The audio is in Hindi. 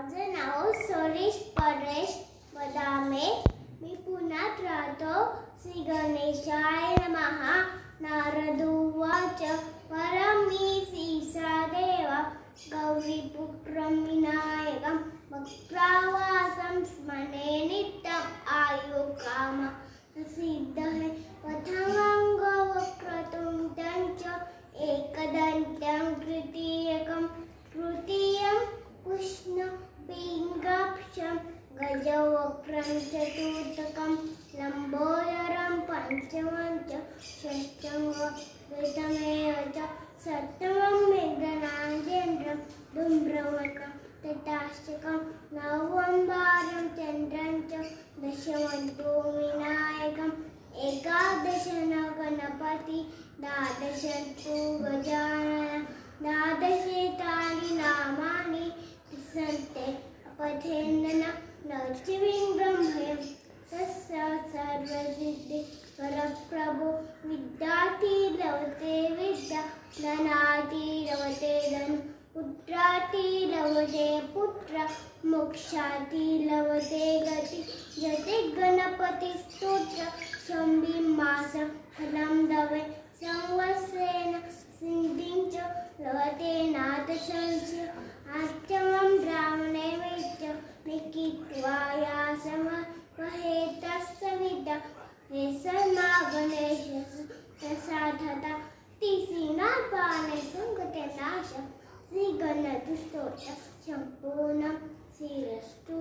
माझं नाव सुरेश परेश बदामे. मी पुण्यात राहतो. श्री गणेशाय नमः. नारदोवाच परमेशीसा देवा गौरीपुत्रं विनायकं भक्त्यावासं स्मरे नित्यम् आयुकाम सिद्धये पथंगं वक्रतुण्डं च एकदन्तं तृतीयकं कृष्ण पिङ्गक्षं गजवक्रं चतुर्थकं लम्बोदरं पंचमं च षष्ठं द्वितमेव च सप्तमं मेघनादेन्द्रं धूम्रवर्णं तथाष्टकं नवमं वारं चन्द्रं च दशमं तु विनायकम् एकादशं गणपति द्वादशं तु गजानन द्वादशेतानि नामानि सन्ते अपठेन्न नचिविं ब्रह्मयं तस्य सर्वसिद्धि परप्रभो विद्यार्थी लभते विद्या धनार्थी लभते धन पुत्रार्थी लभते पुत्र मोक्षार्थी लभते गति जते गणपति स्तोत्र शम्भिमासं फलं दवे संवत्सरेण सिद्धिं च लभते नाथसंशय आच्चमं ब्राह्मणेवेच लिखित्वा यासमवहेतस्य विद्या हेसमा गणेशस्य प्रसादता तिसिनापाने संगते नाश श्री गणेशस्तोत्र संपूर्णं श्रीरस्तु.